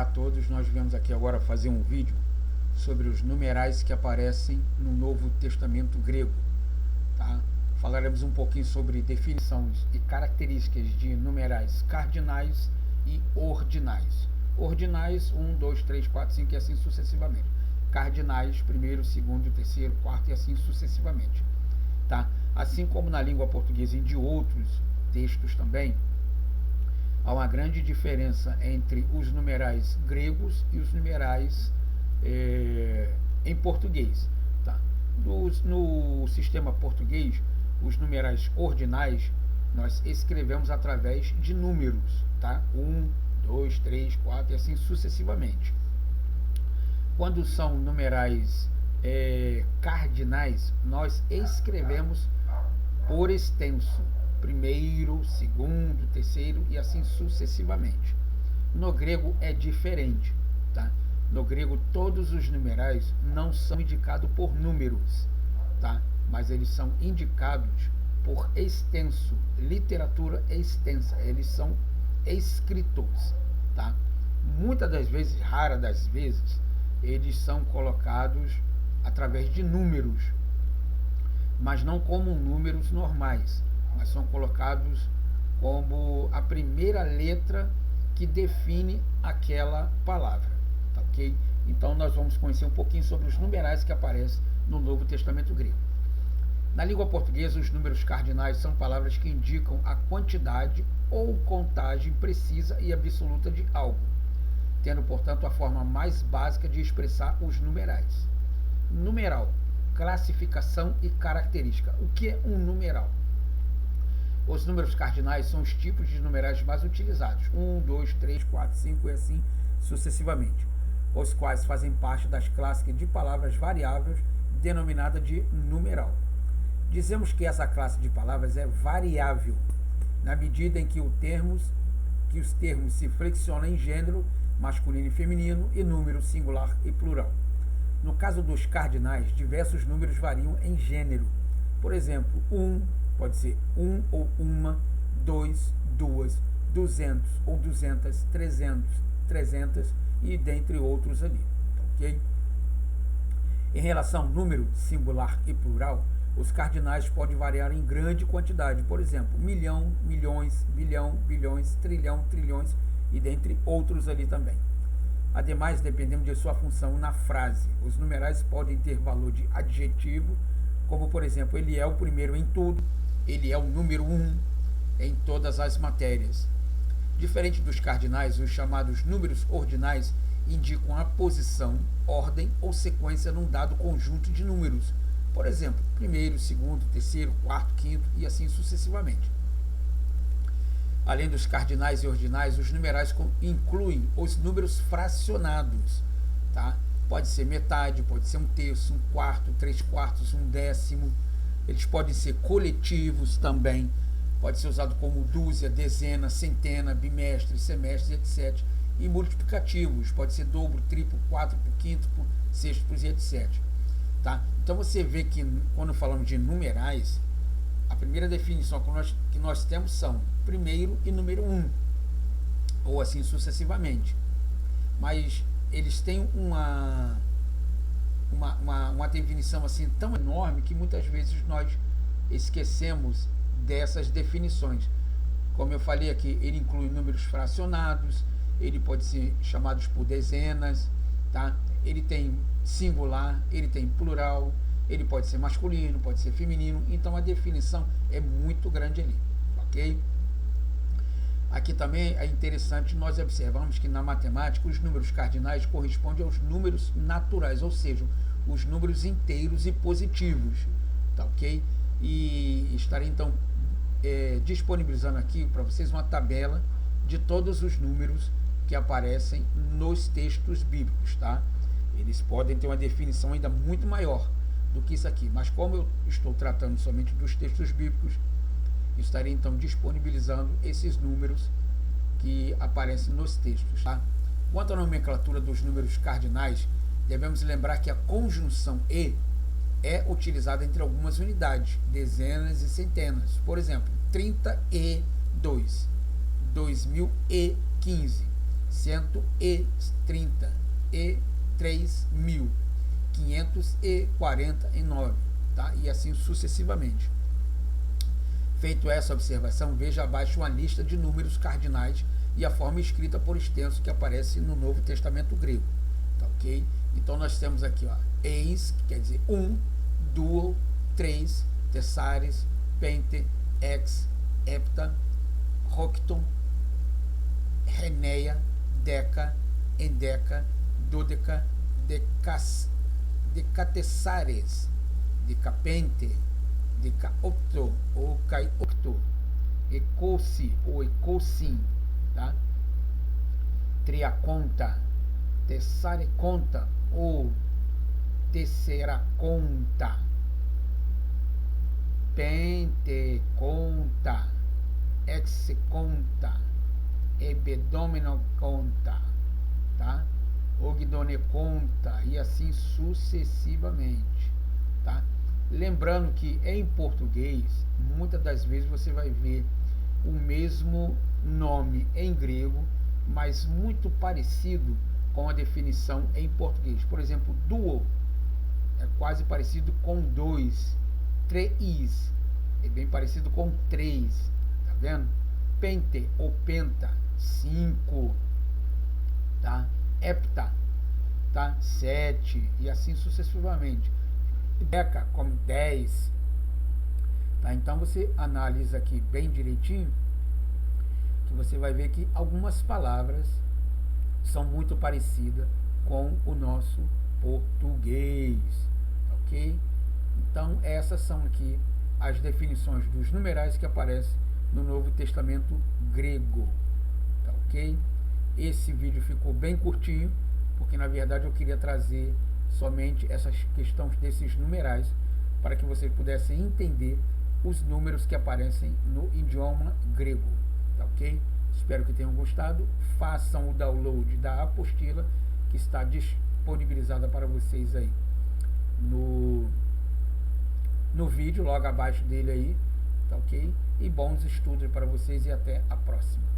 Olá a todos, nós viemos aqui agora fazer um vídeo sobre os numerais que aparecem no Novo Testamento grego, tá? Falaremos um pouquinho sobre definições e características de numerais cardinais e ordinais. Ordinais 1, 2, 3, 4, 5 e assim sucessivamente. Cardinais, primeiro, segundo, terceiro, quarto e assim sucessivamente, tá? Assim como na língua portuguesa e de outros textos também, há uma grande diferença entre os numerais gregos e os numerais em português. Tá? No sistema português, os numerais ordinais nós escrevemos através de números, tá? 1, 2, 3, 4 e assim sucessivamente. Quando são numerais cardinais, nós escrevemos por extenso, primeiro, segundo, terceiro e assim sucessivamente. No grego é diferente, tá? No grego todos os numerais não são indicados por números, tá? Mas eles são indicados por extenso, literatura extensa, eles são escritos, tá? Muitas das vezes, rara das vezes, eles são colocados através de números, mas não como números normais, mas são colocados como a primeira letra que define aquela palavra, tá, ok? Então nós vamos conhecer um pouquinho sobre os numerais que aparecem no Novo Testamento grego. Na língua portuguesa, os números cardinais são palavras que indicam a quantidade ou contagem precisa e absoluta de algo, tendo, portanto, a forma mais básica de expressar os numerais. Numeral, classificação e característica. O que é um numeral? Os números cardinais são os tipos de numerais mais utilizados, 1, 2, 3, 4, 5 e assim sucessivamente, os quais fazem parte das classes de palavras variáveis denominada de numeral. Dizemos que essa classe de palavras é variável, na medida em que os termos se flexionam em gênero, masculino e feminino, e número singular e plural. No caso dos cardinais, diversos números variam em gênero. Por exemplo, 1 pode ser um ou uma, 2, duas, 200 ou 200, 300, 300 e dentre outros ali, ok? Em relação ao número singular e plural, os cardinais podem variar em grande quantidade, por exemplo, milhão, milhões, bilhão, bilhões, trilhão, trilhões e dentre outros ali também. Ademais, dependendo de sua função na frase, os numerais podem ter valor de adjetivo, como por exemplo, ele é o primeiro em tudo, ele é o número 1 em todas as matérias. Diferente dos cardinais, os chamados números ordinais indicam a posição, ordem ou sequência num dado conjunto de números. Por exemplo, primeiro, segundo, terceiro, quarto, quinto e assim sucessivamente. Além dos cardinais e ordinais, os numerais incluem os números fracionados, tá? Pode ser metade, pode ser um terço, um quarto, 3/4, um décimo. Eles podem ser coletivos também, pode ser usado como dúzia, dezena, centena, bimestre, semestre, etc. E multiplicativos, pode ser dobro, triplo, quádruplo, quíntuplo, sextuplo e etc. Tá? Então você vê que quando falamos de numerais, a primeira definição que nós temos são primeiro e número 1, ou assim sucessivamente. Mas eles têm uma definição assim tão enorme que muitas vezes nós esquecemos dessas definições. Como eu falei aqui, ele inclui números fracionados, ele pode ser chamado por dezenas, tá? Ele tem singular, ele tem plural, ele pode ser masculino, pode ser feminino, então a definição é muito grande ali, ok? Aqui também é interessante nós observarmos que na matemática os números cardinais correspondem aos números naturais, ou seja, os números inteiros e positivos, tá ok? E estarei então disponibilizando aqui para vocês uma tabela de todos os números que aparecem nos textos bíblicos, tá? Eles podem ter uma definição ainda muito maior do que isso aqui, mas como eu estou tratando somente dos textos bíblicos, estarei então disponibilizando esses números que aparecem nos textos, tá? Quanto à nomenclatura dos números cardinais, devemos lembrar que a conjunção e é utilizada entre algumas unidades, dezenas e centenas. Por exemplo, 32, 2015, 133.549, tá? E assim sucessivamente. Feito essa observação, veja abaixo uma lista de números cardinais e a forma escrita por extenso que aparece no Novo Testamento grego, tá, ok? Então nós temos aqui, ó, eis, que quer dizer duo, três, tessares, pente, ex, hepta, rocton, reneia, deca, endeca, dodeca, decatessares, decapente, decaocto ou caiocto, ecosi ou ecosim, tá? Triaconta, tessareconta ou tesseraconta, penteconta, execonta, ebdominoconta, tá? Ogdoneconta e assim sucessivamente, tá? Lembrando que em português, muitas das vezes você vai ver o mesmo nome em grego, mas muito parecido com a definição em português. Por exemplo, duo é quase parecido com dois. Três é bem parecido com três, tá vendo? Pente ou penta, 5, tá? Hepta, tá? 7 e assim sucessivamente. Deca como 10, tá? Então você analisa aqui bem direitinho, que você vai ver que algumas palavras são muito parecidas com o nosso português, ok? Então essas são aqui as definições dos numerais que aparecem no Novo Testamento grego, tá, ok? Esse vídeo ficou bem curtinho, porque na verdade eu queria trazer somente essas questões desses numerais para que vocês pudessem entender os números que aparecem no idioma grego, tá, ok? Espero que tenham gostado. Façam o download da apostila que está disponibilizada para vocês aí no vídeo, logo abaixo dele aí, tá, ok? E bons estudos para vocês e até a próxima.